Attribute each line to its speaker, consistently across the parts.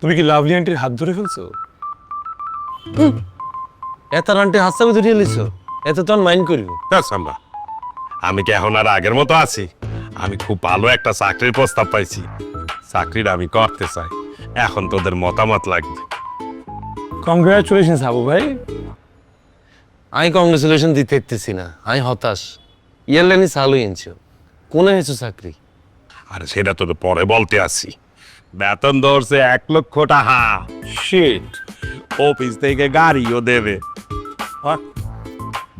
Speaker 1: তুমি কি লাভলি আন্টির হাত ধরে ফেলছো?
Speaker 2: এত আন্টি হাসাবে ধরিয়ে লিছো, এত তখন মাইন্ড করিব।
Speaker 3: সাম্বা, আমি কি এখন আর আগের মতো আছি? আমি খুব ভালো একটা চাকরির প্রস্তাব পাইছি, চাকরিটা আমি করতে চাই। এখন তোদের মতামত লাগবে।
Speaker 1: কংগ্রাচুলেশনস হাবু ভাই।
Speaker 2: আমি কংগ্রেচুলেশন দিতে ইচ্ছেছি না, আমি হতাশ। ইয়ারলাইনি চালু এনেছো, কোনে হয়েছো চাকরি?
Speaker 3: আর সেটা তোদের পরে বলতে আসি। বেতন ধরছে 1,00,000 টাকা।
Speaker 1: শিট।
Speaker 3: অফিস থেকে গাড়িও দেবে।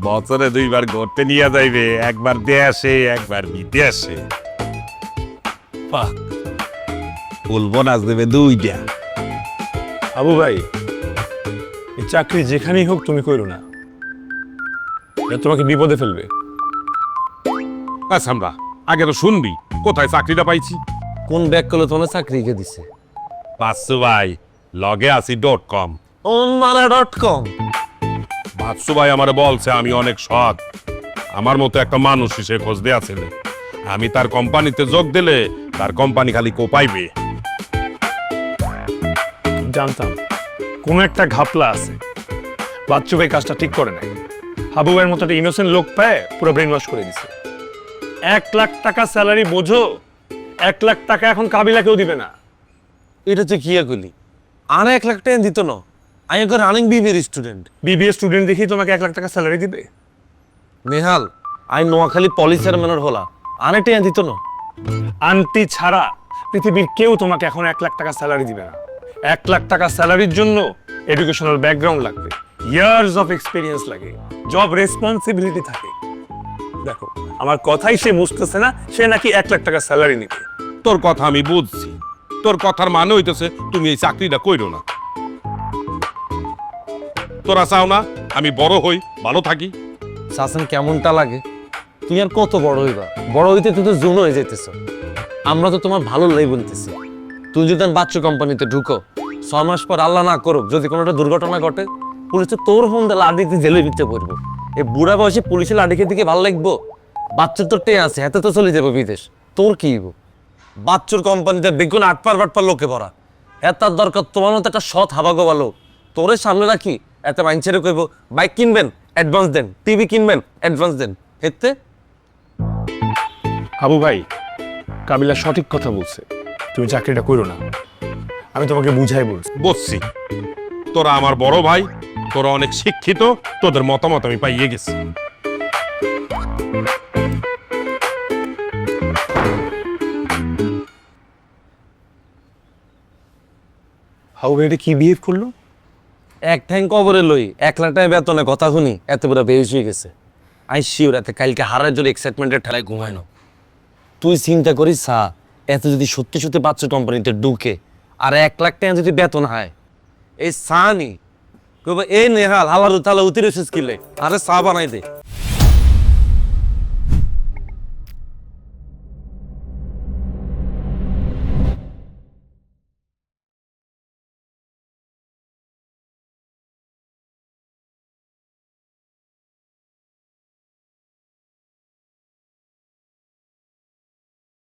Speaker 3: বছরে 2বার ঘুরতে নিয়ে যাইবে, একবার দেশে একবার বিদেশে। ফুল বোনাস দেবে 2টা।
Speaker 1: হাবু ভাই, এই চাকরি যেখানেই হোক তুমি করো না, এটা তোমাকে বিপদে ফেলবে।
Speaker 3: আমরা আগে তো শুনবি কোথায় চাকরিটা পাইছি।
Speaker 2: কোন ব্যাগ করলে তোমার চাকরি কে দিছে?
Speaker 3: বাসু ভাই, লগে আছি .com।
Speaker 2: onmala.com।
Speaker 3: বাসু ভাই আমারে বলছে আমি অনেক সৎ, আমার মতো একটা মানুষ সে খোঁজ দেয়া ছেলে। আমি তার কোম্পানিতে যোগ দিলে তার কোম্পানি খালি কোপাইবে।
Speaker 1: জানতাম কোনো একটা ঘাপলা আছে। বাচ্চু ভাই কাজটা ঠিক করে নাই। হাবু ভাইয়ের মতো একটা ইনোসেন্ট লোক পায় পুরো ব্রেন ওয়াশ করে দিছে। 1,00,000 টাকা স্যালারি বোঝো, 1,00,000 টাকা এখন কাবিলা কেউ দিবে না।
Speaker 2: এটা তুই কি করলি? আর 1,00,000 টাকা দিত না। আমি এখন রানিং বিবিএর স্টুডেন্ট।
Speaker 1: বিবিএ স্টুডেন্ট দেখি তোমাকে 1,00,000 টাকা স্যালারি দিবে?
Speaker 2: নেহাল, আমি নোয়াখালী পলিস চেয়ারম্যানের হলা, আর টাকা দিত না।
Speaker 1: আন্টি ছাড়া পৃথিবীর কেউ তোমাকে এখন 1,00,000 টাকা স্যালারি দিবে না। 1,00,000 টাকা স্যালারির জন্য এডুকেশনাল ব্যাকগ্রাউন্ড লাগবে, ইয়ার্স অফ এক্সপিরিয়েন্স লাগে, জব রেসপন্সিবিলিটি থাকে। দেখো, আমার কথাই সে বুঝতেছে না, সে নাকি 1,00,000 টাকা স্যালারি নিবে।
Speaker 3: তোর কথা আমি বুঝছি, তোর কথার মানে হইতেছে তুমি এই চাকরিটা কইরো না। তোরা চাও না আমি বড় হই, ভালো থাকি?
Speaker 2: শাসন কেমনটা লাগে? তুই আর কত বড় হইবা? বড় হইতে তুই তো জুন হয়ে যেতেছ। আমরা তো তোমার ভালো লাই বলতেছি। তুই যদি বাচ্চু কোম্পানিতে ঢুকো, 6 মাস পর আল্লাহ না করুক যদি কোনো একটা দুর্ঘটনা ঘটে, পুলিশে তোর ফোন দিয়ে লাঠিতে জেলে দিতে পড়বো। এই বুড়া বয়সে পুলিশের লাঠিকে দিকে ভালো লাগবো? বাচ্চুর তো টে আছে, হাতে তো চলে যাবো বিদেশ। তোর কি হইব? বাচ্চুর কোম্পানিতে দেখুন আটপার বাটপার লোকে ভরা। এতার দরকার তোমার মতো একটা সৎ হাবাগো ভালো। তোরে সামনে রাখি এত মাইন্ডসেটে কইব বাইক কিনবেন অ্যাডভান্স দেন, টিভি কিনবেন অ্যাডভান্স দেন। হেতে
Speaker 1: হাবু ভাই, কাবিলা সঠিক কথা বলছে, তুমি চাকরিটা করো না। আমি তোমাকে বুঝাই বলছি।
Speaker 3: বুঝছি, তোরা আমার বড় ভাই, তোরা অনেক শিক্ষিত, তোদের মতামত আমি পাইয়ে গেছি।
Speaker 1: হাবু ভাই এটা কি বিহেভ করলো?
Speaker 2: এক ঠ্যাং কবরে লই 1,00,000 টাকা বেতনে কথা শুনি এত বড় বেহুশ হয়ে গেছে। আই শিওর এতে কালকে হারার জন্য এক্সাইটমেন্টের ঠেলায় ঘুমায় না। তুই চিন্তা করিস সা, এত যদি সত্যি সত্যি বাচ্চু কোম্পানিতে ঢুকে আর 1,00,000 টাকা যদি বেতন হয়, এই সানি কইব এই নেহাল হালারু তালা উতিরেছিস কিলে, আরে চা বানাই দে।